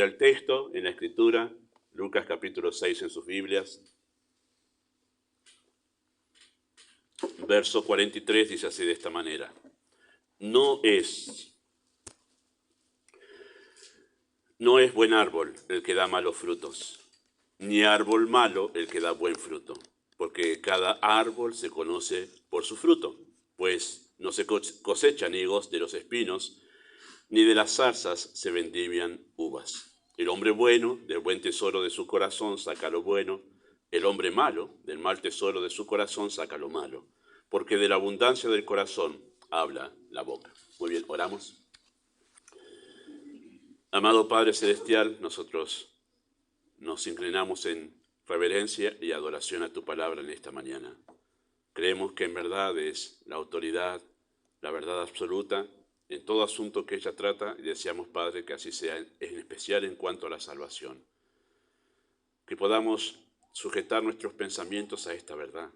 El texto en la Escritura, Lucas capítulo 6 en sus Biblias, verso 43 dice así de esta manera: No es buen árbol el que da malos frutos, ni árbol malo el que da buen fruto, porque cada árbol se conoce por su fruto, pues no se cosechan higos de los espinos, ni de las zarzas se vendimian uvas. El hombre bueno del buen tesoro de su corazón saca lo bueno, el hombre malo del mal tesoro de su corazón saca lo malo, porque de la abundancia del corazón habla la boca. Muy bien, oramos. Amado Padre Celestial, nosotros nos inclinamos en reverencia y adoración a tu palabra en esta mañana. Creemos que en verdad es la autoridad, la verdad absoluta en todo asunto que ella trata, y deseamos, Padre, que así sea, en especial en cuanto a la salvación. Que podamos sujetar nuestros pensamientos a esta verdad.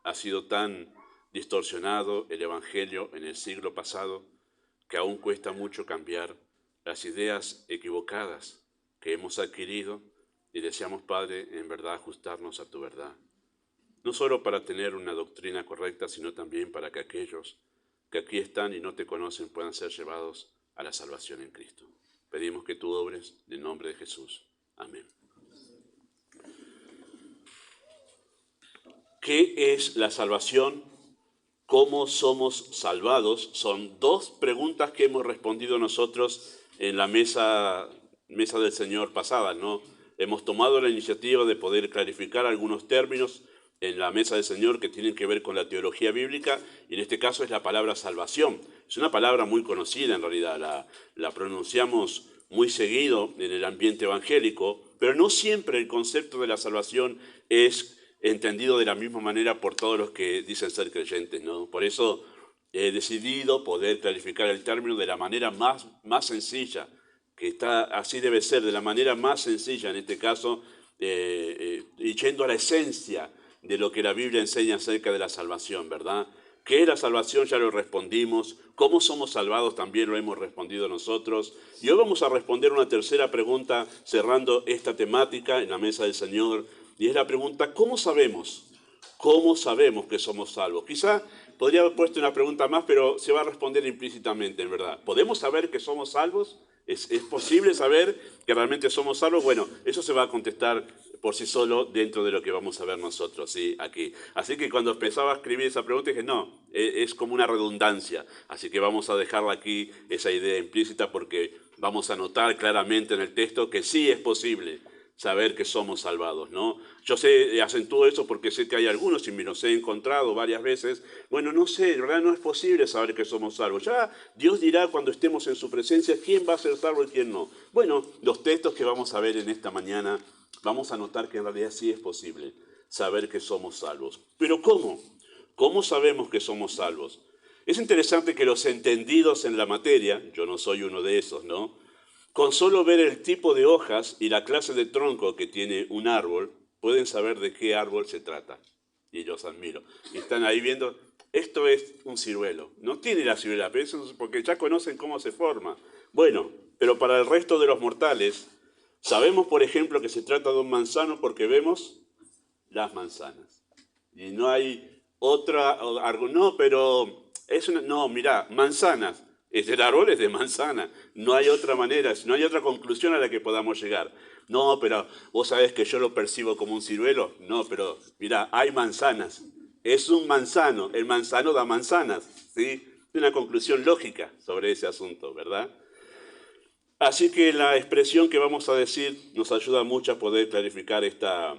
Ha sido tan distorsionado el Evangelio en el siglo pasado que aún cuesta mucho cambiar las ideas equivocadas que hemos adquirido, y deseamos, Padre, en verdad ajustarnos a tu verdad. No solo para tener una doctrina correcta, sino también para que aquellos que aquí están y no te conocen puedan ser llevados a la salvación en Cristo. Pedimos que tú obres en el nombre de Jesús. Amén. ¿Qué es la salvación? ¿Cómo somos salvados? Son dos preguntas que hemos respondido nosotros en la mesa del Señor pasada, ¿no? Hemos tomado la iniciativa de poder clarificar algunos términos en la mesa del Señor que tienen que ver con la teología bíblica, y en este caso es la palabra salvación. Es una palabra muy conocida en realidad, la pronunciamos muy seguido en el ambiente evangélico, pero no siempre el concepto de la salvación es entendido de la misma manera por todos los que dicen ser creyentes, ¿no? Por eso he decidido poder clarificar el término de la manera más sencilla, así debe ser, de la manera más sencilla en este caso, y yendo a la esencia de lo que la Biblia enseña acerca de la salvación, ¿verdad? ¿Qué es la salvación? Ya lo respondimos. ¿Cómo somos salvados? También lo hemos respondido nosotros. Y hoy vamos a responder una tercera pregunta, cerrando esta temática en la mesa del Señor, y es la pregunta: ¿cómo sabemos? ¿Cómo sabemos que somos salvos? Quizá podría haber puesto una pregunta más, pero se va a responder implícitamente, en verdad. ¿Podemos saber que somos salvos? ¿Es posible saber que realmente somos salvos? Bueno, eso se va a contestar por sí solo dentro de lo que vamos a ver nosotros, ¿sí? Aquí. Así que cuando empezaba a escribir esa pregunta dije, no, es como una redundancia. Así que vamos a dejarla aquí, esa idea implícita, porque vamos a notar claramente en el texto que sí es posible saber que somos salvados, ¿no? Yo acentúo eso porque sé que hay algunos, y me los he encontrado varias veces. Bueno, no sé, en realidad no es posible saber que somos salvos. Ya Dios dirá cuando estemos en su presencia quién va a ser salvo y quién no. Bueno, los textos que vamos a ver en esta mañana, vamos a notar que en realidad sí es posible saber que somos salvos. Pero ¿cómo? ¿Cómo sabemos que somos salvos? Es interesante que los entendidos en la materia, yo no soy uno de esos, ¿no?, con solo ver el tipo de hojas y la clase de tronco que tiene un árbol, pueden saber de qué árbol se trata. Y los admiro. Y están ahí viendo, esto es un ciruelo. No tiene la ciruela, pero eso es porque ya conocen cómo se forma. Bueno, pero para el resto de los mortales, sabemos, por ejemplo, que se trata de un manzano porque vemos las manzanas. Y no hay otra, no, pero mirá, manzanas. El árbol es de manzana, no hay otra manera, no hay otra conclusión a la que podamos llegar. No, pero vos sabés que yo lo percibo como un ciruelo. No, pero mirá, hay manzanas. Es un manzano, el manzano da manzanas, ¿sí? Una conclusión lógica sobre ese asunto, ¿verdad? Así que la expresión que vamos a decir nos ayuda mucho a poder clarificar esta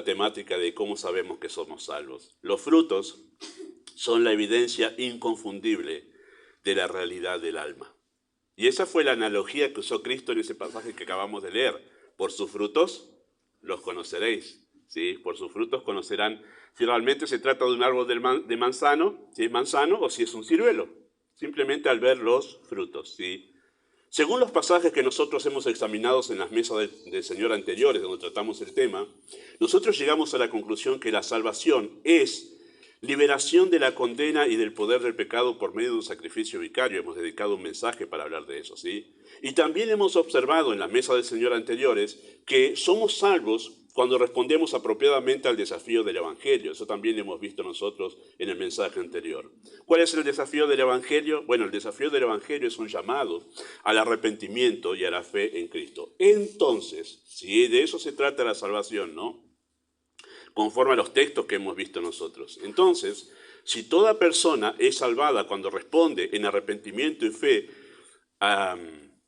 temática de cómo sabemos que somos salvos. Los frutos son la evidencia inconfundible de la realidad del alma. Y esa fue la analogía que usó Cristo en ese pasaje que acabamos de leer. Por sus frutos los conoceréis, ¿sí? Por sus frutos conocerán si realmente se trata de un árbol de manzano, si es manzano o si es un ciruelo. Simplemente al ver los frutos, ¿sí? Según los pasajes que nosotros hemos examinado en las mesas del Señor anteriores, donde tratamos el tema, nosotros llegamos a la conclusión que la salvación es Liberación de la condena y del poder del pecado por medio de un sacrificio vicario. Hemos dedicado un mensaje para hablar de eso, ¿sí? Y también hemos observado en la mesa del Señor anteriores que somos salvos cuando respondemos apropiadamente al desafío del Evangelio. Eso también hemos visto nosotros en el mensaje anterior. ¿Cuál es el desafío del Evangelio? Bueno, el desafío del Evangelio es un llamado al arrepentimiento y a la fe en Cristo. Entonces, si de eso se trata la salvación, ¿no? Conforme a los textos que hemos visto nosotros. Entonces, si toda persona es salvada cuando responde en arrepentimiento y fe al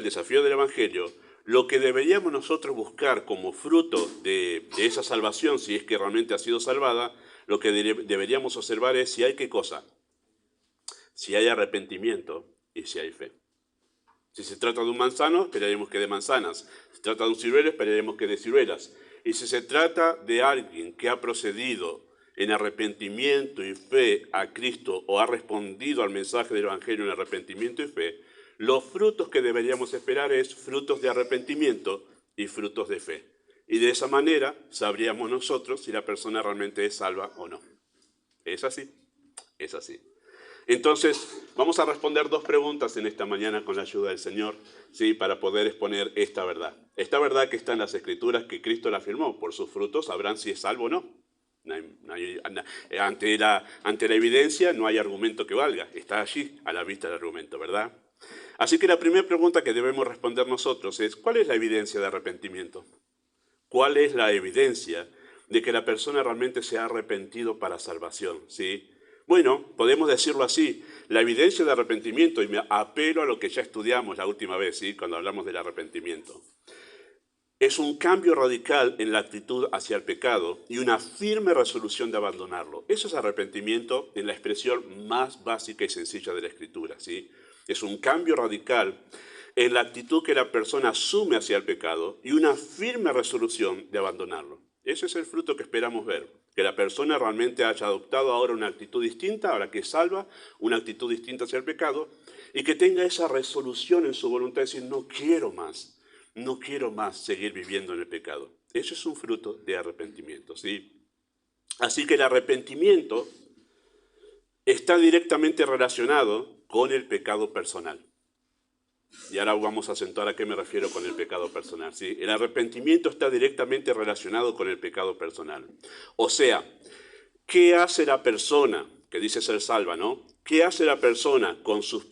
desafío del Evangelio, lo que deberíamos nosotros buscar como fruto de esa salvación, si es que realmente ha sido salvada, lo que deberíamos observar es si hay qué cosa, si hay arrepentimiento y si hay fe. Si se trata de un manzano, esperaremos que de manzanas. Si se trata de un ciruelo, esperaremos que de ciruelas. Y si se trata de alguien que ha procedido en arrepentimiento y fe a Cristo o ha respondido al mensaje del Evangelio en arrepentimiento y fe, los frutos que deberíamos esperar es frutos de arrepentimiento y frutos de fe. Y de esa manera sabríamos nosotros si la persona realmente es salva o no. ¿Es así? Es así. Entonces, vamos a responder dos preguntas en esta mañana con la ayuda del Señor, ¿sí? Para poder exponer esta verdad. Esta verdad que está en las Escrituras que Cristo la afirmó. Por sus frutos sabrán si es salvo o no. Ante la evidencia no hay argumento que valga. Está allí a la vista del argumento, ¿verdad? Así que la primera pregunta que debemos responder nosotros es, ¿cuál es la evidencia de arrepentimiento? ¿Cuál es la evidencia de que la persona realmente se ha arrepentido para salvación? ¿Sí? Bueno, podemos decirlo así, la evidencia de arrepentimiento, y me apelo a lo que ya estudiamos la última vez, ¿sí? Cuando hablamos del arrepentimiento, es un cambio radical en la actitud hacia el pecado y una firme resolución de abandonarlo. Eso es arrepentimiento en la expresión más básica y sencilla de la Escritura, ¿sí? Es un cambio radical en la actitud que la persona asume hacia el pecado y una firme resolución de abandonarlo. Ese es el fruto que esperamos ver, que la persona realmente haya adoptado ahora una actitud distinta, ahora que es salva, una actitud distinta hacia el pecado, y que tenga esa resolución en su voluntad de decir, no quiero más seguir viviendo en el pecado. Eso es un fruto de arrepentimiento, ¿sí? Así que el arrepentimiento está directamente relacionado con el pecado personal. Y ahora vamos a acentuar a qué me refiero con el pecado personal, ¿sí? El arrepentimiento está directamente relacionado con el pecado personal. O sea, ¿qué hace la persona que dice ser salva, no? ¿Qué hace la persona con sus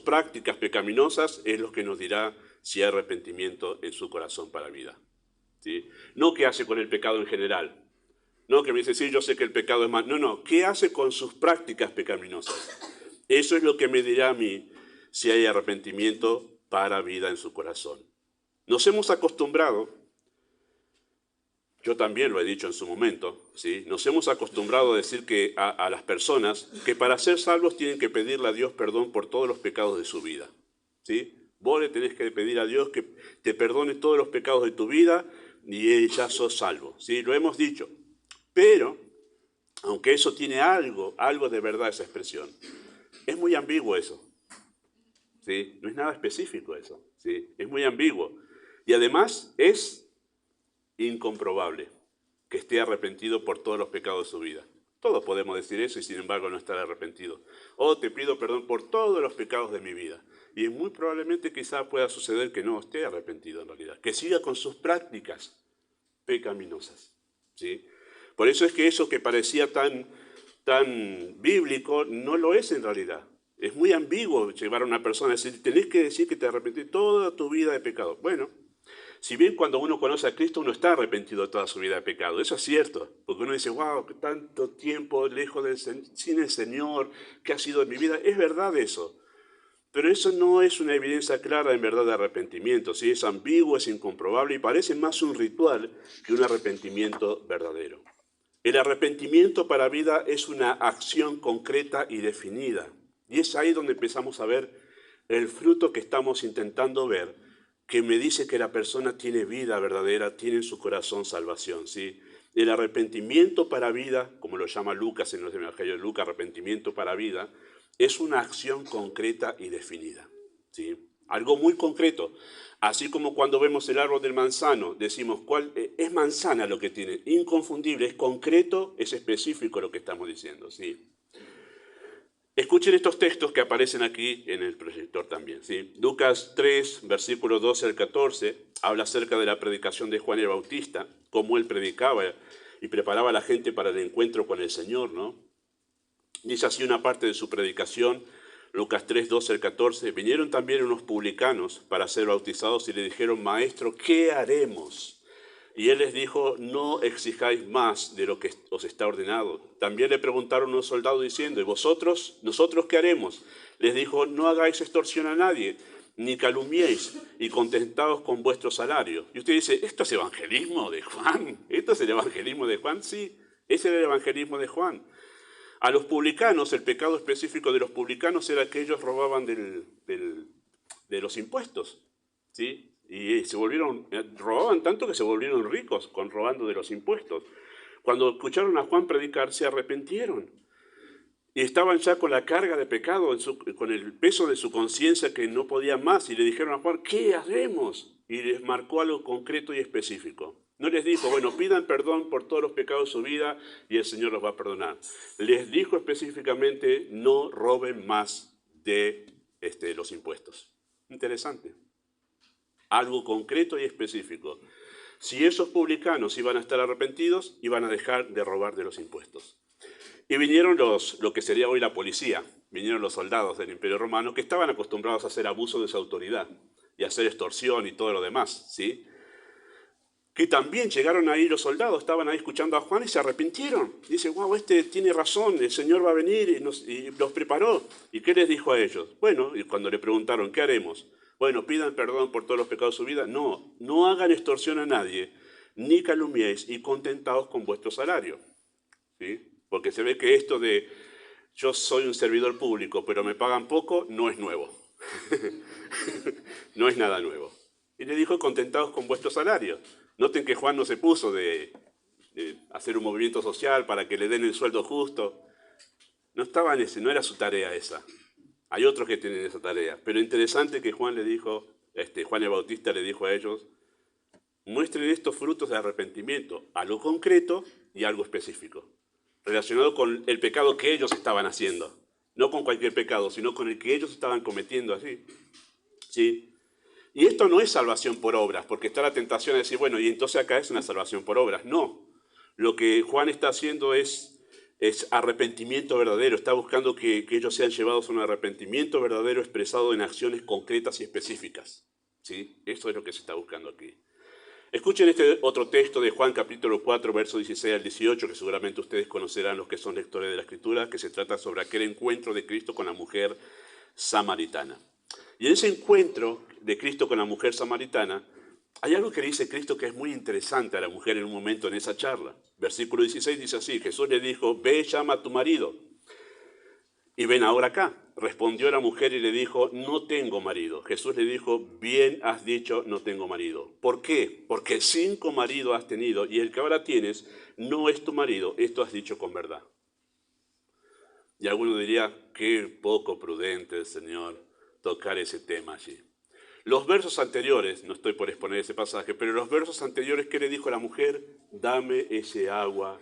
prácticas pecaminosas? Es lo que nos dirá si hay arrepentimiento en su corazón para vida, ¿sí? No qué hace con el pecado en general. No que me dice, sí, yo sé que el pecado es mal. No, ¿qué hace con sus prácticas pecaminosas? Eso es lo que me dirá a mí si hay arrepentimiento para vida en su corazón. Nos hemos acostumbrado, yo también lo he dicho en su momento, ¿sí? Nos hemos acostumbrado a decir que a las personas que para ser salvos tienen que pedirle a Dios perdón por todos los pecados de su vida, ¿sí? Vos le tenés que pedir a Dios que te perdone todos los pecados de tu vida y ya sos salvo, ¿sí? Lo hemos dicho. Pero, aunque eso tiene algo de verdad esa expresión, es muy ambiguo eso, ¿sí? No es nada específico eso, ¿sí? Es muy ambiguo. Y además es incomprobable que esté arrepentido por todos los pecados de su vida. Todos podemos decir eso y sin embargo no estar arrepentido. Te pido perdón por todos los pecados de mi vida. Y muy probablemente quizá pueda suceder que no esté arrepentido en realidad, que siga con sus prácticas pecaminosas, ¿sí? Por eso es que eso que parecía tan bíblico no lo es en realidad. Es muy ambiguo llevar a una persona a decir, tenés que decir que te arrepentís toda tu vida de pecado. Bueno, si bien cuando uno conoce a Cristo uno está arrepentido de toda su vida de pecado, eso es cierto, porque uno dice, wow, tanto tiempo lejos sin el Señor, ¿qué ha sido de mi vida? Es verdad eso, pero eso no es una evidencia clara en verdad de arrepentimiento, ¿sí? Es ambiguo, es incomprobable y parece más un ritual que un arrepentimiento verdadero. El arrepentimiento para vida es una acción concreta y definida, y es ahí donde empezamos a ver el fruto que estamos intentando ver, que me dice que la persona tiene vida verdadera, tiene en su corazón salvación, ¿sí? El arrepentimiento para vida, como lo llama Lucas en los Evangelios de Lucas, arrepentimiento para vida, es una acción concreta y definida, ¿sí? algo muy concreto. Así como cuando vemos el árbol del manzano, decimos, ¿cuál es manzana lo que tiene? Inconfundible, es concreto, es específico lo que estamos diciendo, ¿sí? Escuchen estos textos que aparecen aquí en el proyector también, ¿sí? Lucas 3, versículos 12 al 14, habla acerca de la predicación de Juan el Bautista, cómo él predicaba y preparaba a la gente para el encuentro con el Señor, ¿no? Dice así una parte de su predicación, Lucas 3, 12 al 14, vinieron también unos publicanos para ser bautizados y le dijeron, Maestro, ¿qué haremos? Y él les dijo, no exijáis más de lo que os está ordenado. También le preguntaron unos soldados diciendo, ¿y vosotros, nosotros qué haremos? Les dijo, no hagáis extorsión a nadie, ni calumniéis, y contentaos con vuestro salario. Y usted dice, ¿esto es evangelismo de Juan? ¿Esto es el evangelismo de Juan? Sí, ese era el evangelismo de Juan. A los publicanos, el pecado específico de los publicanos era que ellos robaban de los impuestos, ¿sí? Y robaban tanto que se volvieron ricos robando de los impuestos. Cuando escucharon a Juan predicar, se arrepintieron. Y estaban ya con la carga de pecado, con el peso de su conciencia que no podían más. Y le dijeron a Juan, ¿qué haremos? Y les marcó algo concreto y específico. No les dijo, bueno, pidan perdón por todos los pecados de su vida y el Señor los va a perdonar. Les dijo específicamente, no roben más de los impuestos. Interesante. Algo concreto y específico. Si esos publicanos iban a estar arrepentidos, iban a dejar de robar de los impuestos. Y vinieron lo que sería hoy la policía, vinieron los soldados del Imperio Romano que estaban acostumbrados a hacer abuso de su autoridad y a hacer extorsión y todo lo demás, ¿sí? Que también llegaron ahí los soldados, estaban ahí escuchando a Juan y se arrepintieron. Dice, wow, este tiene razón, el Señor va a venir y los preparó. ¿Y qué les dijo a ellos? Bueno, y cuando le preguntaron, ¿qué haremos? Bueno, pidan perdón por todos los pecados de su vida. No, no hagan extorsión a nadie, ni calumniéis y contentaos con vuestro salario. ¿Sí? Porque se ve que esto de yo soy un servidor público, pero me pagan poco, no es nuevo. No es nada nuevo. Y le dijo, contentaos con vuestro salario. Noten que Juan no se puso de hacer un movimiento social para que le den el sueldo justo. No estaba en ese, no era su tarea esa. Hay otros que tienen esa tarea. Pero interesante que Juan Juan el Bautista le dijo a ellos, muestren estos frutos de arrepentimiento, algo concreto y algo específico, relacionado con el pecado que ellos estaban haciendo. No con cualquier pecado, sino con el que ellos estaban cometiendo así. ¿Sí? Y esto no es salvación por obras, porque está la tentación de decir, bueno, y entonces acá es una salvación por obras. No. Lo que Juan está haciendo es arrepentimiento verdadero. Está buscando que ellos sean llevados a un arrepentimiento verdadero expresado en acciones concretas y específicas. ¿Sí? Eso es lo que se está buscando aquí. Escuchen este otro texto de Juan capítulo 4, versos 16 al 18, que seguramente ustedes conocerán los que son lectores de la Escritura, que se trata sobre aquel encuentro de Cristo con la mujer samaritana. Y en ese encuentro de Cristo con la mujer samaritana, hay algo que dice Cristo que es muy interesante a la mujer en un momento en esa charla. Versículo 16 dice así, Jesús le dijo, ve, llama a tu marido y ven ahora acá. Respondió la mujer y le dijo, no tengo marido. Jesús le dijo, bien has dicho, no tengo marido. ¿Por qué? Porque 5 maridos has tenido y el que ahora tienes no es tu marido. Esto has dicho con verdad. Y alguno diría, qué poco prudente el Señor tocar ese tema allí. Los versos anteriores, no estoy por exponer ese pasaje, pero los versos anteriores, ¿qué le dijo a la mujer? Dame ese agua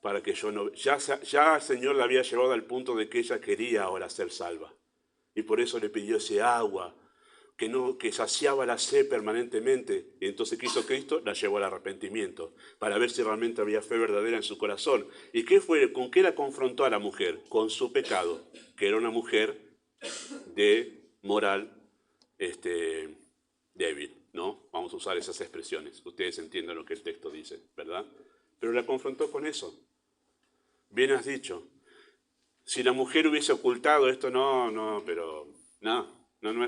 para que yo no... Ya el Señor la había llevado al punto de que ella quería ahora ser salva. Y por eso le pidió ese agua, que saciaba la sed permanentemente. Y entonces, ¿qué hizo Cristo? La llevó al arrepentimiento, para ver si realmente había fe verdadera en su corazón. ¿Y qué fue? ¿Con qué la confrontó a la mujer? Con su pecado, que era una mujer de moral débil, ¿no? Vamos a usar esas expresiones. Ustedes entienden lo que el texto dice, ¿verdad? Pero la confrontó con eso. Bien has dicho. Si la mujer hubiese ocultado esto, no es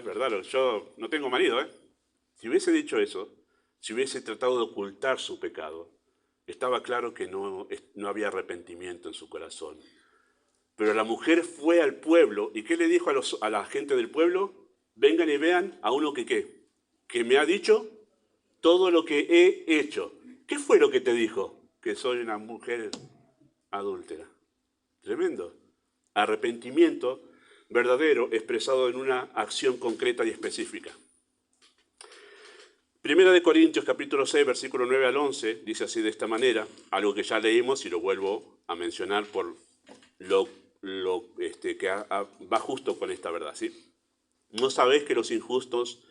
verdad. Yo no tengo marido, ¿eh? Si hubiese dicho eso, si hubiese tratado de ocultar su pecado, estaba claro que no había arrepentimiento en su corazón. Pero la mujer fue al pueblo, ¿y qué le dijo a la gente del pueblo? Vengan y vean a uno que me ha dicho todo lo que he hecho. ¿Qué fue lo que te dijo? Que soy una mujer adúltera. Tremendo. Arrepentimiento verdadero expresado en una acción concreta y específica. Primera de Corintios, capítulo 6, versículo 9 al 11, dice así de esta manera, algo que ya leímos y lo vuelvo a mencionar por lo que va justo con esta verdad, ¿sí? ¿No sabéis que los injustos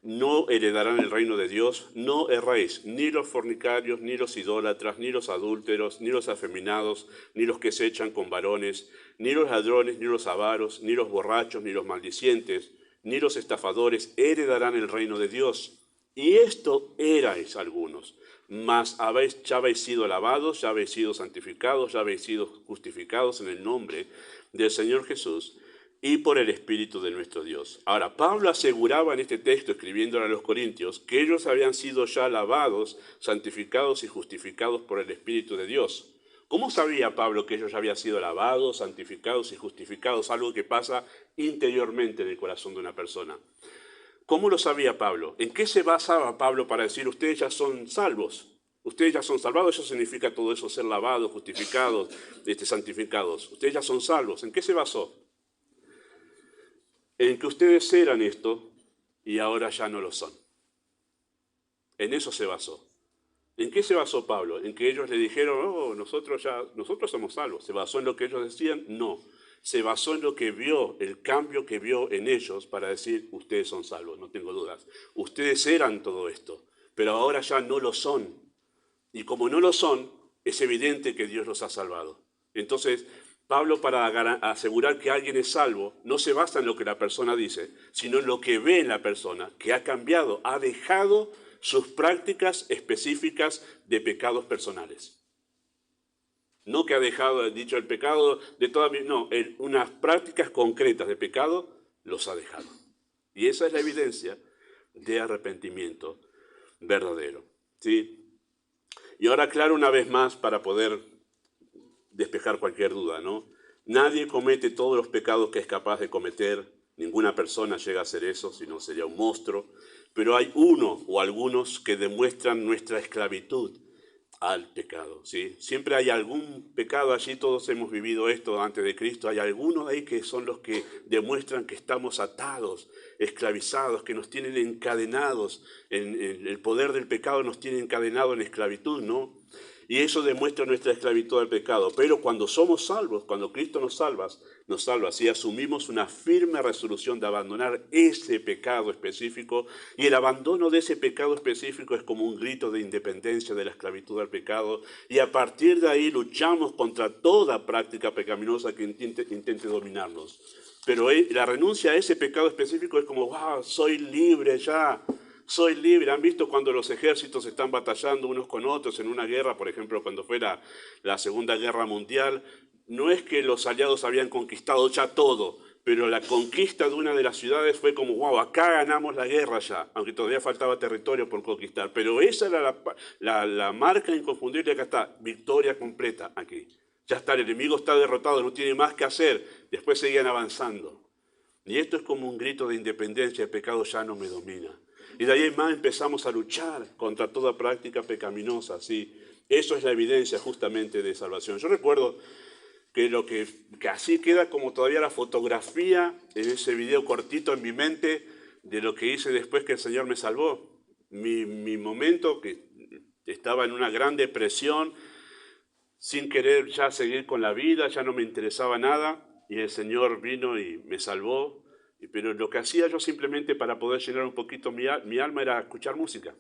no heredarán el reino de Dios? No erréis, ni los fornicarios, ni los idólatras, ni los adúlteros, ni los afeminados, ni los que se echan con varones, ni los ladrones, ni los avaros, ni los borrachos, ni los maldicientes, ni los estafadores heredarán el reino de Dios. Y esto erais algunos, mas ya habéis sido lavados, ya habéis sido santificados, ya habéis sido justificados en el nombre del Señor Jesús y por el Espíritu de nuestro Dios. Ahora, Pablo aseguraba en este texto, escribiéndole a los Corintios, que ellos habían sido ya lavados, santificados y justificados por el Espíritu de Dios. ¿Cómo sabía Pablo que ellos ya habían sido lavados, santificados y justificados? Algo que pasa interiormente en el corazón de una persona. ¿Cómo lo sabía Pablo? ¿En qué se basaba Pablo para decir, ustedes ya son salvos? Ustedes ya son salvados, eso significa todo eso, ser lavados, justificados, santificados. Ustedes ya son salvos. ¿En qué se basó? En que ustedes eran esto y ahora ya no lo son. En eso se basó. ¿En qué se basó Pablo? ¿En que ellos le dijeron, oh, nosotros somos salvos? ¿Se basó en lo que ellos decían? No. Se basó en lo que vio, el cambio que vio en ellos para decir, ustedes son salvos, no tengo dudas. Ustedes eran todo esto, pero ahora ya no lo son. Y como no lo son, es evidente que Dios los ha salvado. Entonces, Pablo, para asegurar que alguien es salvo, no se basa en lo que la persona dice, sino en lo que ve en la persona, que ha cambiado, ha dejado sus prácticas específicas de pecados personales. No que ha dejado, dicho, el pecado de toda mi... No, unas prácticas concretas de pecado los ha dejado. Y esa es la evidencia de arrepentimiento verdadero, ¿sí? Y ahora aclaro una vez más para poder despejar cualquier duda, ¿no? Nadie comete todos los pecados que es capaz de cometer. Ninguna persona llega a hacer eso, si no sería un monstruo. Pero hay uno o algunos que demuestran nuestra esclavitud al pecado, ¿sí? Siempre hay algún pecado allí, todos hemos vivido esto antes de Cristo, hay algunos ahí que son los que demuestran que estamos atados, esclavizados, que nos tienen encadenados, en el poder del pecado nos tiene encadenados en esclavitud, ¿no? Y eso demuestra nuestra esclavitud al pecado. Pero cuando somos salvos, cuando Cristo nos salva y asumimos una firme resolución de abandonar ese pecado específico, y el abandono de ese pecado específico es como un grito de independencia de la esclavitud al pecado, y a partir de ahí luchamos contra toda práctica pecaminosa que intente dominarnos. Pero la renuncia a ese pecado específico es como, wow, soy libre ya. Soy libre. ¿Han visto cuando los ejércitos están batallando unos con otros en una guerra? Por ejemplo, cuando fue la Segunda Guerra Mundial, no es que los aliados habían conquistado ya todo, pero la conquista de una de las ciudades fue como, wow, acá ganamos la guerra ya, aunque todavía faltaba territorio por conquistar. Pero esa era la marca inconfundible, acá está, victoria completa aquí. Ya está, el enemigo está derrotado, no tiene más que hacer. Después seguían avanzando. Y esto es como un grito de independencia, el pecado ya no me domina. Y de ahí en más empezamos a luchar contra toda práctica pecaminosa, ¿sí? Eso es la evidencia justamente de salvación. Yo recuerdo que así queda como todavía la fotografía en ese video cortito en mi mente de lo que hice después que el Señor me salvó. Mi momento, que estaba en una gran depresión, sin querer ya seguir con la vida, ya no me interesaba nada, y el Señor vino y me salvó. Pero lo que hacía yo simplemente para poder llenar un poquito mi alma era escuchar música.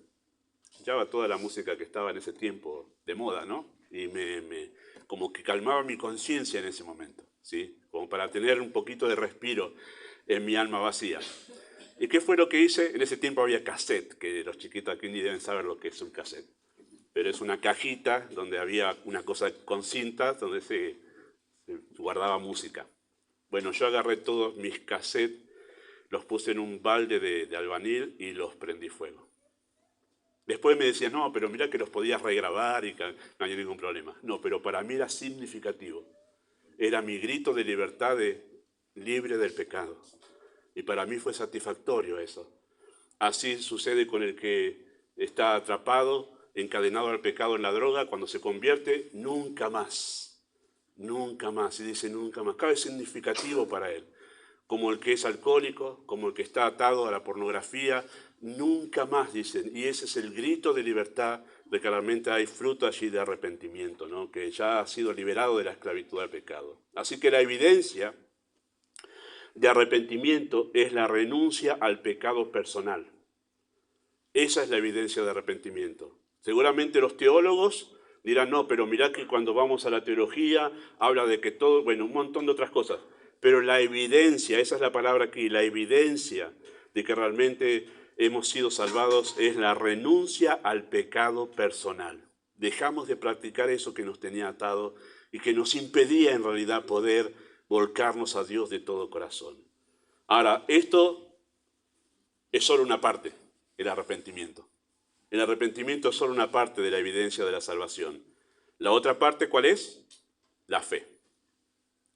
Escuchaba toda la música que estaba en ese tiempo de moda, ¿no? Y como que calmaba mi conciencia en ese momento, ¿sí? Como para tener un poquito de respiro en mi alma vacía. ¿Y qué fue lo que hice? En ese tiempo había cassette, que los chiquitos aquí ni deben saber lo que es un cassette. Pero es una cajita donde había una cosa con cintas donde se guardaba música. Bueno, yo agarré todos mis cassettes, los puse en un balde de albanil y los prendí fuego. Después me decían, no, pero mira que los podías regrabar y que no había ningún problema. No, pero para mí era significativo. Era mi grito de libertad, libre del pecado. Y para mí fue satisfactorio eso. Así sucede con el que está atrapado, encadenado al pecado en la droga, cuando se convierte, nunca más. Nunca más. Y dice nunca más. Cada vez es significativo para él. como el que es alcohólico, como el que está atado a la pornografía, nunca más, dicen. Y ese es el grito de libertad, de que realmente hay fruto allí de arrepentimiento, ¿no? Que ya ha sido liberado de la esclavitud al pecado. Así que la evidencia de arrepentimiento es la renuncia al pecado personal. Esa es la evidencia de arrepentimiento. Seguramente los teólogos dirán, no, pero mirá que cuando vamos a la teología habla de que todo, bueno, un montón de otras cosas. Pero la evidencia, esa es la palabra aquí, la evidencia de que realmente hemos sido salvados es la renuncia al pecado personal. Dejamos de practicar eso que nos tenía atado y que nos impedía en realidad poder volcarnos a Dios de todo corazón. Ahora, esto es solo una parte, el arrepentimiento. El arrepentimiento es solo una parte de la evidencia de la salvación. La otra parte, ¿cuál es? La fe.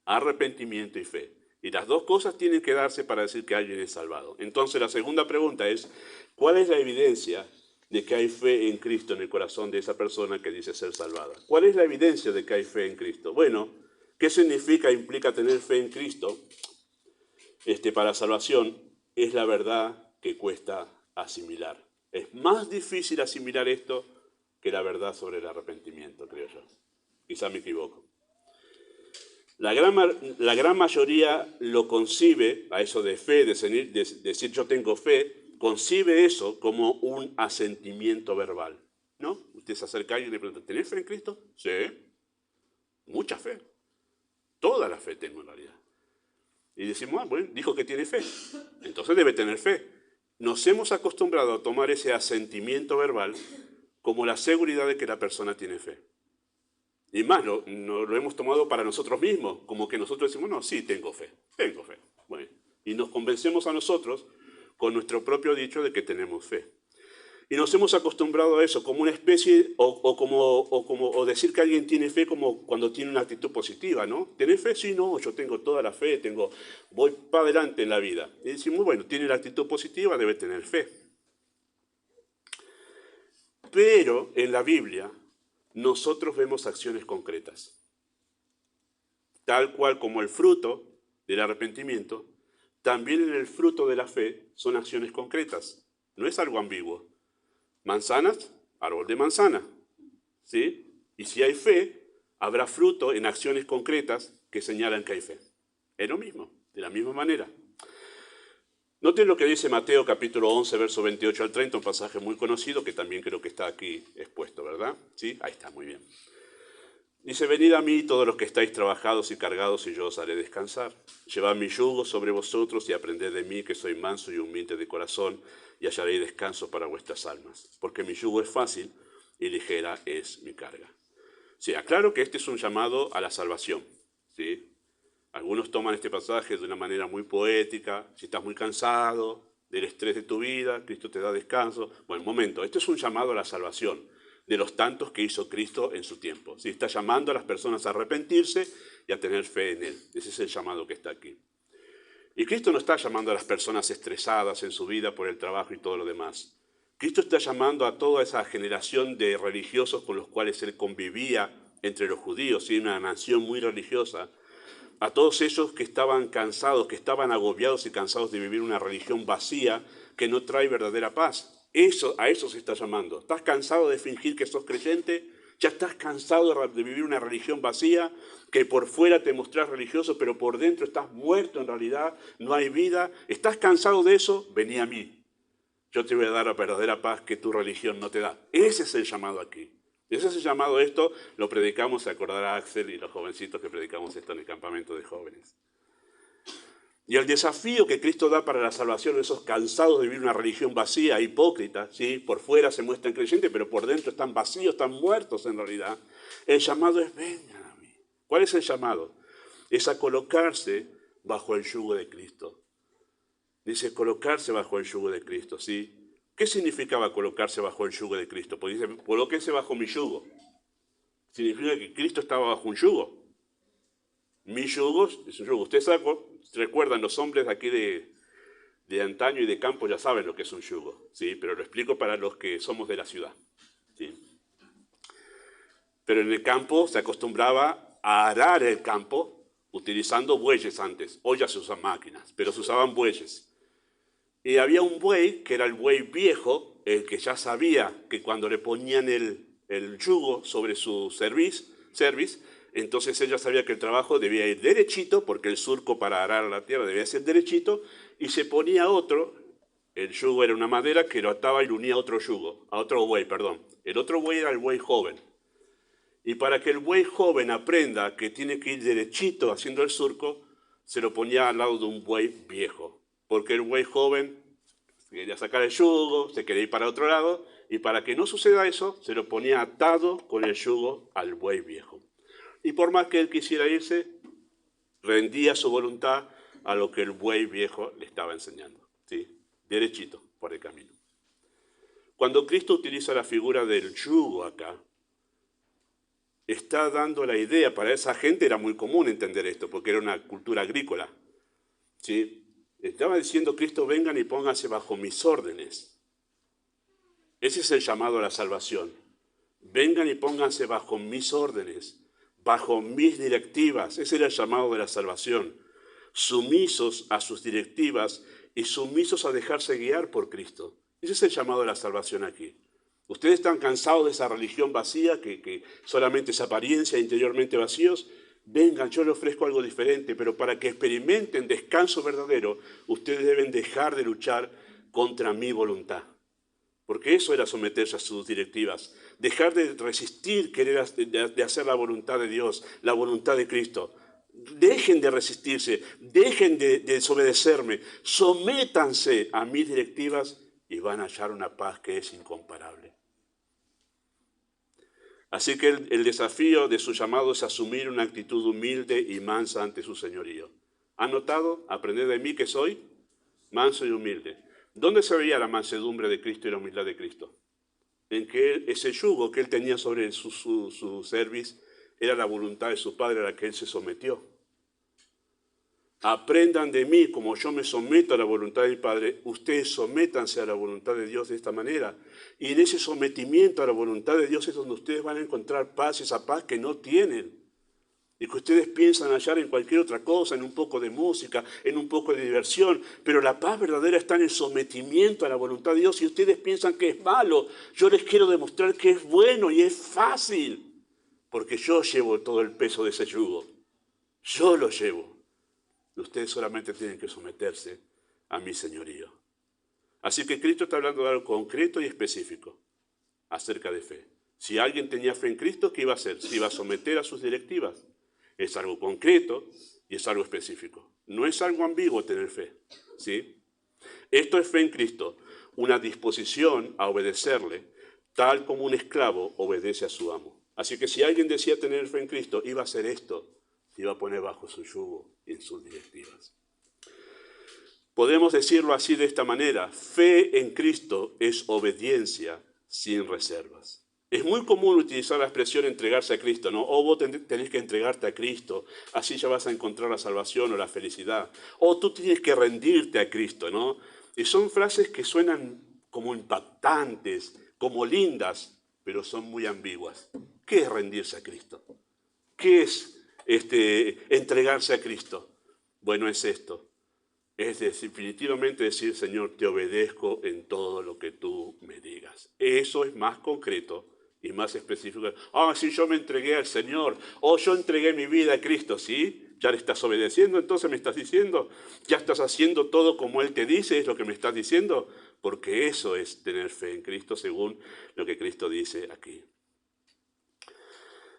Arrepentimiento y fe. Y las dos cosas tienen que darse para decir que alguien es salvado. Entonces la segunda pregunta es, ¿cuál es la evidencia de que hay fe en Cristo en el corazón de esa persona que dice ser salvada? ¿Cuál es la evidencia de que hay fe en Cristo? Bueno, ¿qué implica tener fe en Cristo? Para salvación es la verdad que cuesta asimilar. Es más difícil asimilar esto que la verdad sobre el arrepentimiento, creo yo. Quizá me equivoco. La gran mayoría lo concibe, a eso de fe, de decir yo tengo fe, concibe eso como un asentimiento verbal, ¿no? Usted se acerca a alguien y le pregunta, ¿tenés fe en Cristo? Sí, mucha fe. Toda la fe tengo en realidad. Y decimos, bueno, dijo que tiene fe, entonces debe tener fe. Nos hemos acostumbrado a tomar ese asentimiento verbal como la seguridad de que la persona tiene fe. Y más, lo hemos tomado para nosotros mismos, como que nosotros decimos, no, sí, tengo fe. Bueno, y nos convencemos a nosotros con nuestro propio dicho de que tenemos fe. Y nos hemos acostumbrado a eso como una especie, o decir que alguien tiene fe como cuando tiene una actitud positiva, ¿no? ¿Tenés fe? Sí, no, yo tengo toda la fe, voy para adelante en la vida. Y decimos, bueno, tiene la actitud positiva, debe tener fe. Pero en la Biblia nosotros vemos acciones concretas. Tal cual como el fruto del arrepentimiento, también en el fruto de la fe son acciones concretas. No es algo ambiguo. Manzanas, árbol de manzana, ¿sí? Y si hay fe, habrá fruto en acciones concretas que señalan que hay fe. Es lo mismo, de la misma manera. Noten lo que dice Mateo capítulo 11, verso 28 al 30, un pasaje muy conocido que también creo que está aquí expuesto, ¿verdad? ¿Sí? Ahí está, muy bien. Dice, venid a mí todos los que estáis trabajados y cargados y yo os haré descansar. Llevad mi yugo sobre vosotros y aprended de mí que soy manso y humilde de corazón y hallaréis descanso para vuestras almas. Porque mi yugo es fácil y ligera es mi carga. Sí, aclaro que este es un llamado a la salvación, ¿sí? Algunos toman este pasaje de una manera muy poética. Si estás muy cansado del estrés de tu vida, Cristo te da descanso. Bueno, momento, esto es un llamado a la salvación de los tantos que hizo Cristo en su tiempo. ¿Sí? Está llamando a las personas a arrepentirse y a tener fe en Él. Ese es el llamado que está aquí. Y Cristo no está llamando a las personas estresadas en su vida por el trabajo y todo lo demás. Cristo está llamando a toda esa generación de religiosos con los cuales Él convivía entre los judíos, ¿sí? Una nación muy religiosa, a todos ellos que estaban cansados, que estaban agobiados y cansados de vivir una religión vacía que no trae verdadera paz. A eso se está llamando. ¿Estás cansado de fingir que sos creyente? ¿Ya estás cansado de vivir una religión vacía? Que por fuera te mostrás religioso, pero por dentro estás muerto en realidad, no hay vida. ¿Estás cansado de eso? Vení a mí. Yo te voy a dar la verdadera paz que tu religión no te da. Ese es el llamado aquí. Ese es el llamado. Esto lo predicamos, se acordará Axel y los jovencitos que predicamos esto en el campamento de jóvenes. Y el desafío que Cristo da para la salvación de esos cansados de vivir una religión vacía, hipócrita, ¿sí? Por fuera se muestran creyentes, pero por dentro están vacíos, están muertos en realidad. El llamado es, vengan a mí. ¿Cuál es el llamado? Es a colocarse bajo el yugo de Cristo. Dice colocarse bajo el yugo de Cristo, ¿sí? ¿Qué significaba colocarse bajo el yugo de Cristo? Pues dice, colóquense bajo mi yugo. Significa que Cristo estaba bajo un yugo. Mi yugo es un yugo. Ustedes recuerdan, los hombres de aquí de antaño y de campo ya saben lo que es un yugo, ¿sí? Pero lo explico para los que somos de la ciudad, ¿sí? Pero en el campo se acostumbraba a arar el campo utilizando bueyes antes. Hoy ya se usan máquinas, pero se usaban bueyes. Y había un buey, que era el buey viejo, el que ya sabía que cuando le ponían el yugo sobre su cerviz, entonces ella sabía que el trabajo debía ir derechito, porque el surco para arar la tierra debía ser derechito, y se ponía otro, el yugo era una madera que lo ataba y lo unía a otro yugo, a otro buey, perdón. El otro buey era el buey joven. Y para que el buey joven aprenda que tiene que ir derechito haciendo el surco, se lo ponía al lado de un buey viejo. Porque el buey joven quería sacar el yugo, se quería ir para otro lado, y para que no suceda eso, se lo ponía atado con el yugo al buey viejo. Y por más que él quisiera irse, rendía su voluntad a lo que el buey viejo le estaba enseñando, ¿sí? Derechito por el camino. Cuando Cristo utiliza la figura del yugo acá, está dando la idea, para esa gente era muy común entender esto, porque era una cultura agrícola, ¿sí? Estaba diciendo Cristo, vengan y pónganse bajo mis órdenes. Ese es el llamado a la salvación. Vengan y pónganse bajo mis órdenes, bajo mis directivas. Ese era el llamado de la salvación. Sumisos a sus directivas y sumisos a dejarse guiar por Cristo. Ese es el llamado de la salvación aquí. Ustedes están cansados de esa religión vacía, que solamente es apariencia, interiormente vacíos. Vengan, yo les ofrezco algo diferente, pero para que experimenten descanso verdadero, ustedes deben dejar de luchar contra mi voluntad. Porque eso era someterse a sus directivas, dejar de resistir, de hacer la voluntad de Dios, la voluntad de Cristo. Dejen de resistirse, dejen de desobedecerme, sométanse a mis directivas y van a hallar una paz que es incomparable. Así que el desafío de su llamado es asumir una actitud humilde y mansa ante su señorío. ¿Han notado? Aprended de mí que soy manso y humilde. ¿Dónde se veía la mansedumbre de Cristo y la humildad de Cristo? En que ese yugo que él tenía sobre su cerviz era la voluntad de su Padre a la que él se sometió. Aprendan de mí como yo me someto a la voluntad del Padre, ustedes sométanse a la voluntad de Dios de esta manera. Y en ese sometimiento a la voluntad de Dios es donde ustedes van a encontrar paz, esa paz que no tienen. Y que ustedes piensan hallar en cualquier otra cosa, en un poco de música, en un poco de diversión. Pero la paz verdadera está en el sometimiento a la voluntad de Dios. Y ustedes piensan que es malo, yo les quiero demostrar que es bueno y es fácil. Porque yo llevo todo el peso de ese yugo. Yo lo llevo. Ustedes solamente tienen que someterse a mi señorío. Así que Cristo está hablando de algo concreto y específico acerca de fe. Si alguien tenía fe en Cristo, ¿qué iba a hacer? Se iba a someter a sus directivas. Es algo concreto y es algo específico. No es algo ambiguo tener fe, ¿sí? Esto es fe en Cristo, una disposición a obedecerle, tal como un esclavo obedece a su amo. Así que si alguien decía tener fe en Cristo, iba a hacer esto. Se iba a poner bajo su yugo y en sus directivas. Podemos decirlo así de esta manera: fe en Cristo es obediencia sin reservas. Es muy común utilizar la expresión entregarse a Cristo, ¿no? O vos tenés que entregarte a Cristo, así ya vas a encontrar la salvación o la felicidad. O tú tienes que rendirte a Cristo, ¿no? Y son frases que suenan como impactantes, como lindas, pero son muy ambiguas. ¿Qué es rendirse a Cristo? ¿Qué es entregarse a Cristo? Bueno, es esto. Es definitivamente decir: Señor, te obedezco en todo lo que tú me digas. Eso es más concreto y más específico. Si yo me entregué al Señor, o yo entregué mi vida a Cristo, ¿sí? ¿Ya le estás obedeciendo? Entonces me estás diciendo, ¿ya estás haciendo todo como Él te dice? ¿Es lo que me estás diciendo? Porque eso es tener fe en Cristo según lo que Cristo dice aquí.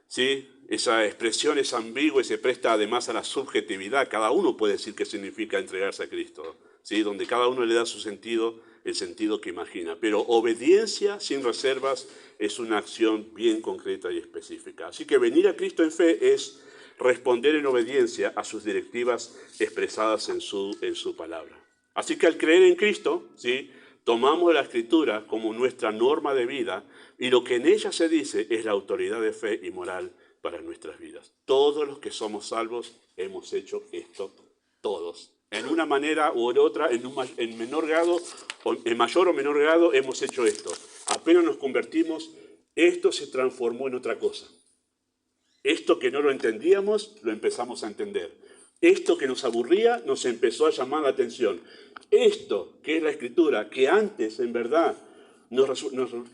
¿Sí? Esa expresión es ambigua y se presta además a la subjetividad. Cada uno puede decir qué significa entregarse a Cristo, ¿sí? Donde cada uno le da su sentido, el sentido que imagina. Pero obediencia sin reservas es una acción bien concreta y específica. Así que venir a Cristo en fe es responder en obediencia a sus directivas expresadas en su palabra. Así que al creer en Cristo, ¿sí?, tomamos la Escritura como nuestra norma de vida y lo que en ella se dice es la autoridad de fe y moral para nuestras vidas. Todos los que somos salvos hemos hecho esto, todos. En una manera u otra, en menor grado, en mayor o menor grado, hemos hecho esto. Apenas nos convertimos, esto se transformó en otra cosa. Esto que no lo entendíamos, lo empezamos a entender. Esto que nos aburría, nos empezó a llamar la atención. Esto, que es la Escritura, que antes, en verdad, nos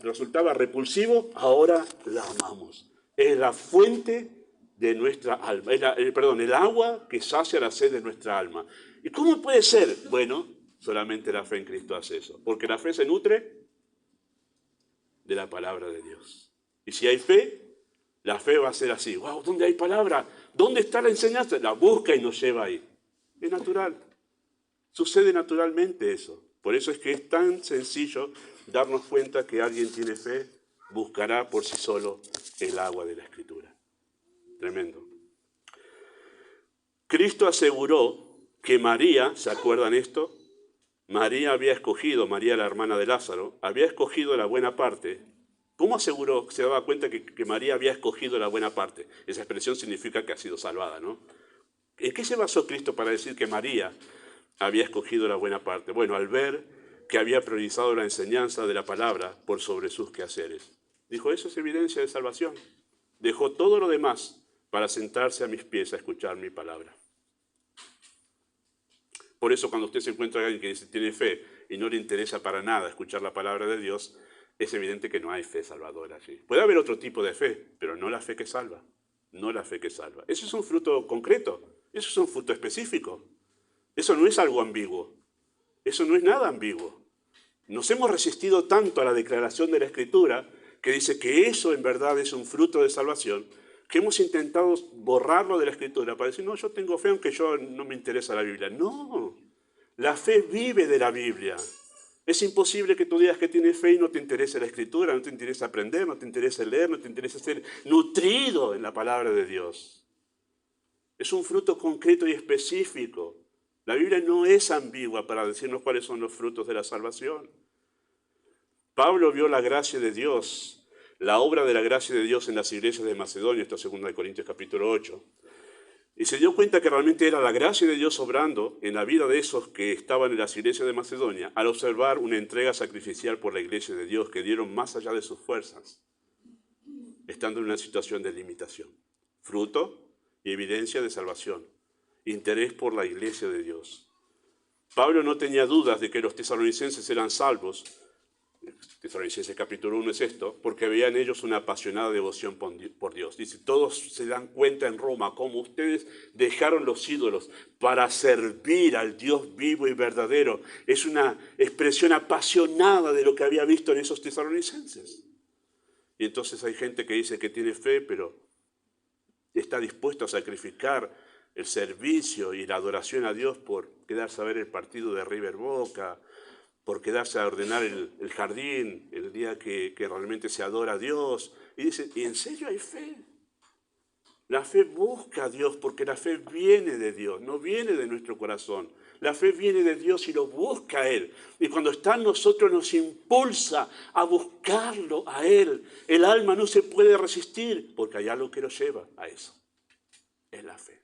resultaba repulsivo, ahora la amamos. Es la fuente de nuestra alma, es el agua que sacia la sed de nuestra alma. ¿Y cómo puede ser? Bueno, solamente la fe en Cristo hace eso, porque la fe se nutre de la palabra de Dios. Y si hay fe, la fe va a ser así. ¡Wow! ¿Dónde hay palabra? ¿Dónde está la enseñanza? La busca y nos lleva ahí. Es natural. Sucede naturalmente eso. Por eso es que es tan sencillo darnos cuenta que alguien tiene fe, buscará por sí solo el agua de la Escritura. Tremendo. Cristo aseguró que María, ¿se acuerdan esto? María había escogido, María la hermana de Lázaro, había escogido la buena parte. ¿Cómo aseguró? Se daba cuenta que María había escogido la buena parte. Esa expresión significa que ha sido salvada, ¿no? ¿En qué se basó Cristo para decir que María había escogido la buena parte? Bueno, al ver que había priorizado la enseñanza de la palabra por sobre sus quehaceres. Dijo, eso es evidencia de salvación. Dejó todo lo demás para sentarse a mis pies a escuchar mi palabra. Por eso cuando usted se encuentra a alguien que dice tiene fe y no le interesa para nada escuchar la palabra de Dios, es evidente que no hay fe salvadora allí. Puede haber otro tipo de fe, pero no la fe que salva. No la fe que salva. Eso es un fruto concreto, eso es un fruto específico. Eso no es algo ambiguo, eso no es nada ambiguo. Nos hemos resistido tanto a la declaración de la Escritura que dice que eso en verdad es un fruto de salvación, que hemos intentado borrarlo de la Escritura para decir, no, yo tengo fe aunque yo no me interesa la Biblia. No, la fe vive de la Biblia. Es imposible que tú digas que tienes fe y no te interese la Escritura, no te interesa aprender, no te interesa leer, no te interesa ser nutrido en la palabra de Dios. Es un fruto concreto y específico. La Biblia no es ambigua para decirnos cuáles son los frutos de la salvación. Pablo vio la gracia de Dios, la obra de la gracia de Dios en las iglesias de Macedonia, esto es 2 Corintios capítulo 8, y se dio cuenta que realmente era la gracia de Dios obrando en la vida de esos que estaban en las iglesias de Macedonia al observar una entrega sacrificial por la iglesia de Dios que dieron más allá de sus fuerzas, estando en una situación de limitación. Fruto y evidencia de salvación, interés por la iglesia de Dios. Pablo no tenía dudas de que los tesalonicenses eran salvos. Tesalonicenses capítulo 1 es esto, porque veían en ellos una apasionada devoción por Dios. Dice, todos se dan cuenta en Roma cómo ustedes dejaron los ídolos para servir al Dios vivo y verdadero. Es una expresión apasionada de lo que había visto en esos tesalonicenses. Y entonces hay gente que dice que tiene fe, pero está dispuesto a sacrificar el servicio y la adoración a Dios por quedarse a ver el partido de River Boca, por quedarse a ordenar el jardín el día que realmente se adora a Dios. Y dice, ¿y en serio hay fe? La fe busca a Dios porque la fe viene de Dios, no viene de nuestro corazón. La fe viene de Dios y lo busca a Él. Y cuando está en nosotros nos impulsa a buscarlo a Él. El alma no se puede resistir porque hay algo que lo lleva a eso. Es la fe.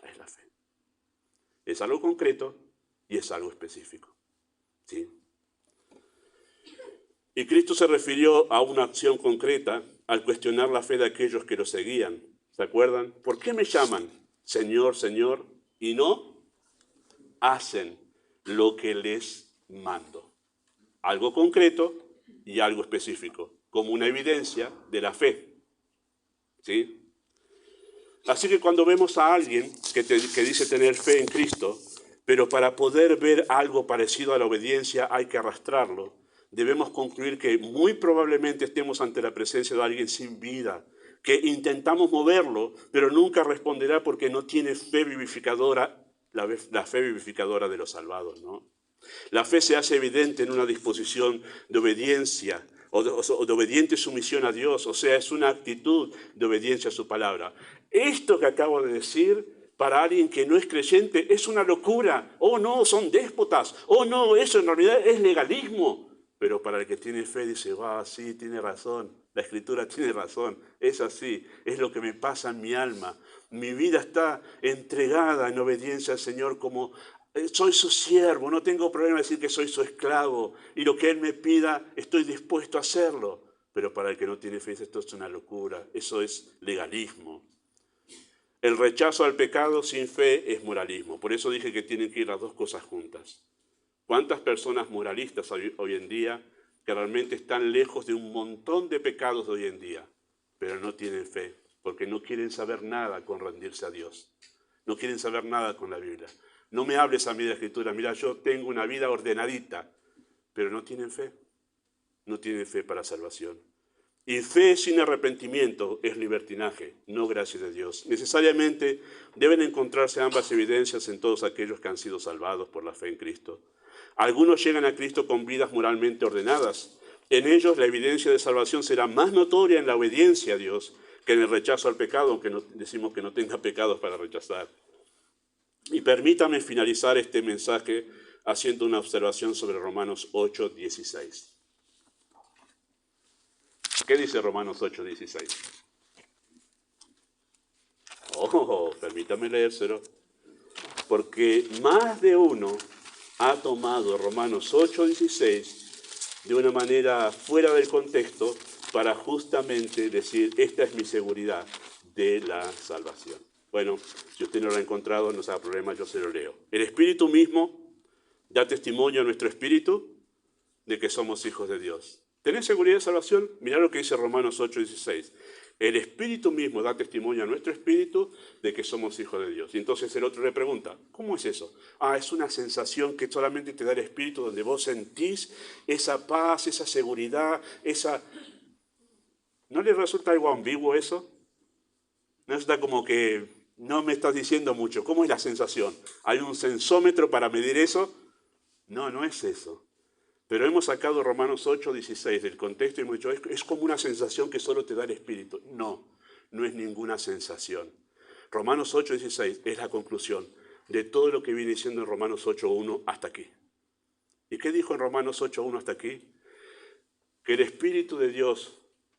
Es la fe. Es algo concreto y es algo específico. ¿Sí? Y Cristo se refirió a una acción concreta al cuestionar la fe de aquellos que lo seguían. ¿Se acuerdan? ¿Por qué me llaman Señor, Señor? Y no hacen lo que les mando. Algo concreto y algo específico, como una evidencia de la fe. ¿Sí? Así que cuando vemos a alguien que dice tener fe en Cristo, pero para poder ver algo parecido a la obediencia hay que arrastrarlo, debemos concluir que muy probablemente estemos ante la presencia de alguien sin vida, que intentamos moverlo, pero nunca responderá porque no tiene fe vivificadora, la fe vivificadora de los salvados, ¿no? La fe se hace evidente en una disposición de obediencia o de obediente sumisión a Dios, o sea, es una actitud de obediencia a su palabra. Esto que acabo de decir, para alguien que no es creyente, es una locura. Oh, no, son déspotas. Oh, no, eso en realidad es legalismo. Pero para el que tiene fe dice, sí, tiene razón. La Escritura tiene razón. Es así. Es lo que me pasa en mi alma. Mi vida está entregada en obediencia al Señor como soy su siervo. No tengo problema de decir que soy su esclavo. Y lo que Él me pida, estoy dispuesto a hacerlo. Pero para el que no tiene fe, esto es una locura, eso es legalismo. El rechazo al pecado sin fe es moralismo. Por eso dije que tienen que ir las dos cosas juntas. ¿Cuántas personas moralistas hoy en día que realmente están lejos de un montón de pecados de hoy en día, pero no tienen fe, porque no quieren saber nada con rendirse a Dios? No quieren saber nada con la Biblia. No me hables a mí de la Escritura. Mira, yo tengo una vida ordenadita, pero no tienen fe. No tienen fe para salvación. Y fe sin arrepentimiento es libertinaje, no gracia de Dios. Necesariamente deben encontrarse ambas evidencias en todos aquellos que han sido salvados por la fe en Cristo. Algunos llegan a Cristo con vidas moralmente ordenadas. En ellos la evidencia de salvación será más notoria en la obediencia a Dios que en el rechazo al pecado, aunque decimos que no tenga pecados para rechazar. Y permítame finalizar este mensaje haciendo una observación sobre Romanos 8:16. ¿Qué dice Romanos 8:16? Permítame leérselo. Porque más de uno ha tomado Romanos 8:16 de una manera fuera del contexto para justamente decir, esta es mi seguridad de la salvación. Bueno, si usted no lo ha encontrado, no se haga problema, yo se lo leo. El Espíritu mismo da testimonio a nuestro espíritu de que somos hijos de Dios. ¿Tenés seguridad de salvación? Mirá lo que dice Romanos 8:16. El Espíritu mismo da testimonio a nuestro espíritu de que somos hijos de Dios. Y entonces el otro le pregunta, ¿cómo es eso? Es una sensación que solamente te da el Espíritu, donde vos sentís esa paz, esa seguridad, esa... ¿No le resulta algo ambiguo eso? ¿No resulta como que no me estás diciendo mucho? ¿Cómo es la sensación? ¿Hay un sensómetro para medir eso? No, no es eso. Pero hemos sacado Romanos 8:16 del contexto y hemos dicho, es como una sensación que solo te da el Espíritu. No, no es ninguna sensación. Romanos 8:16 es la conclusión de todo lo que viene diciendo en Romanos 8:1 hasta aquí. ¿Y qué dijo en Romanos 8:1 hasta aquí? Que el Espíritu de Dios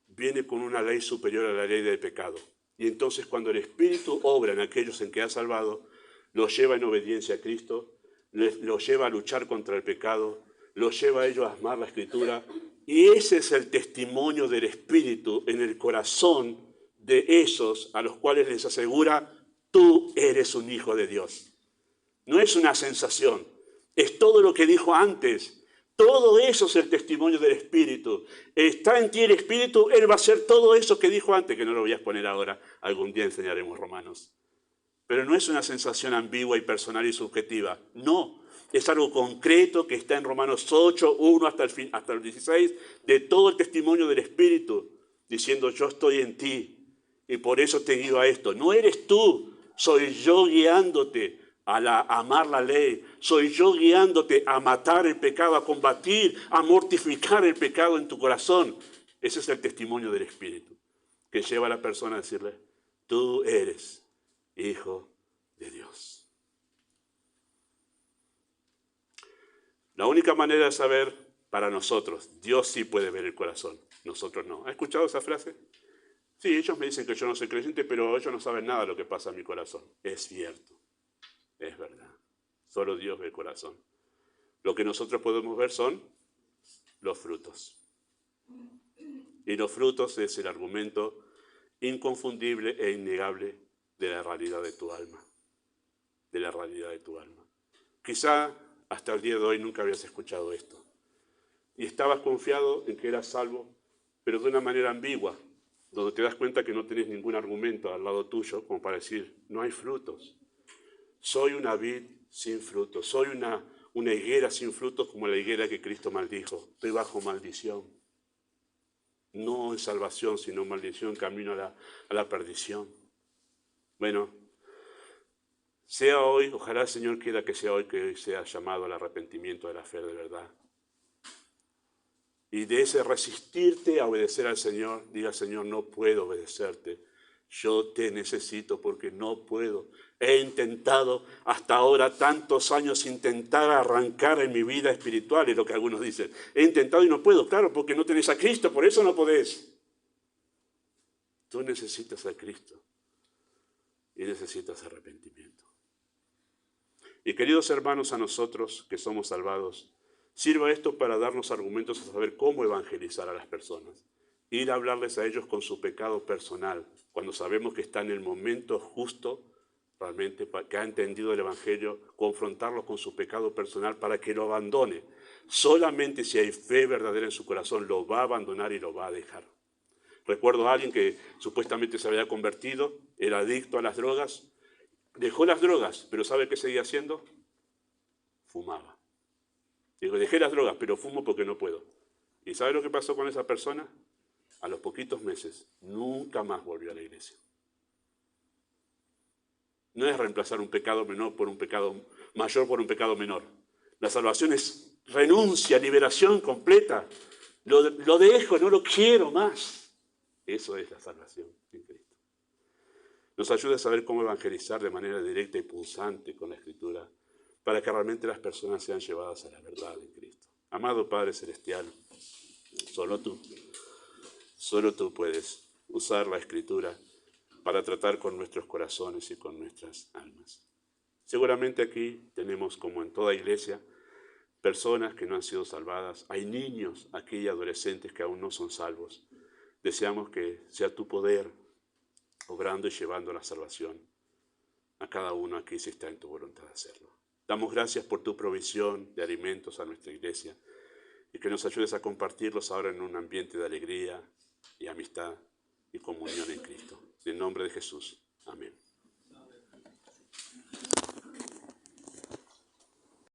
viene con una ley superior a la ley del pecado. Y entonces cuando el Espíritu obra en aquellos en que ha salvado, los lleva en obediencia a Cristo, los lleva a luchar contra el pecado, los lleva a ellos a amar la Escritura, y ese es el testimonio del Espíritu en el corazón de esos a los cuales les asegura, tú eres un hijo de Dios. No es una sensación, es todo lo que dijo antes. Todo eso es el testimonio del Espíritu. Está en ti el Espíritu, Él va a hacer todo eso que dijo antes, que no lo voy a exponer ahora, algún día enseñaremos Romanos. Pero no es una sensación ambigua y personal y subjetiva, no. Es algo concreto que está en Romanos 8:1 hasta el 16, de todo el testimonio del Espíritu, diciendo yo estoy en ti y por eso te guío a esto. No eres tú, soy yo guiándote a amar la ley, soy yo guiándote a matar el pecado, a combatir, a mortificar el pecado en tu corazón. Ese es el testimonio del Espíritu, que lleva a la persona a decirle, tú eres hijo de Dios. La única manera de saber para nosotros, Dios sí puede ver el corazón, nosotros no. ¿Ha escuchado esa frase? Sí, ellos me dicen que yo no soy creyente, pero ellos no saben nada de lo que pasa en mi corazón. Es cierto, es verdad. Solo Dios ve el corazón. Lo que nosotros podemos ver son los frutos. Y los frutos es el argumento inconfundible e innegable de la realidad de tu alma. De la realidad de tu alma. Quizá hasta el día de hoy nunca habías escuchado esto. Y estabas confiado en que eras salvo, pero de una manera ambigua, donde te das cuenta que no tenés ningún argumento al lado tuyo como para decir, no hay frutos. Soy una vid sin frutos, soy una higuera sin frutos como la higuera que Cristo maldijo. Estoy bajo maldición. No en salvación, sino en maldición, camino a la perdición. Bueno, sea hoy, ojalá el Señor quiera que sea hoy, que hoy sea llamado al arrepentimiento de la fe de verdad. Y de ese resistirte a obedecer al Señor, diga, Señor, no puedo obedecerte. Yo te necesito porque no puedo. He intentado hasta ahora tantos años intentar arrancar en mi vida espiritual, es lo que algunos dicen. He intentado y no puedo, claro, porque no tenés a Cristo, por eso no podés. Tú necesitas a Cristo y necesitas arrepentimiento. Y queridos hermanos, a nosotros que somos salvados, sirva esto para darnos argumentos a saber cómo evangelizar a las personas. Ir a hablarles a ellos con su pecado personal, cuando sabemos que está en el momento justo, realmente, que ha entendido el Evangelio, confrontarlos con su pecado personal para que lo abandone. Solamente si hay fe verdadera en su corazón, lo va a abandonar y lo va a dejar. Recuerdo a alguien que supuestamente se había convertido, era adicto a las drogas, dejó las drogas, pero ¿sabe qué seguía haciendo? Fumaba. Digo, dejé las drogas, pero fumo porque no puedo. ¿Y sabe lo que pasó con esa persona? A los poquitos meses, nunca más volvió a la iglesia. No es reemplazar un pecado menor por un pecado mayor por un pecado menor. La salvación es renuncia, liberación completa. Lo dejo, no lo quiero más. Eso es la salvación en Cristo. Nos ayuda a saber cómo evangelizar de manera directa y punzante con la Escritura para que realmente las personas sean llevadas a la verdad en Cristo. Amado Padre Celestial, solo tú puedes usar la Escritura para tratar con nuestros corazones y con nuestras almas. Seguramente aquí tenemos, como en toda iglesia, personas que no han sido salvadas. Hay niños aquí y adolescentes que aún no son salvos. Deseamos que sea tu poder obrando y llevando la salvación a cada uno aquí si está en tu voluntad de hacerlo. Damos gracias por tu provisión de alimentos a nuestra iglesia y que nos ayudes a compartirlos ahora en un ambiente de alegría y amistad y comunión en Cristo. En el nombre de Jesús.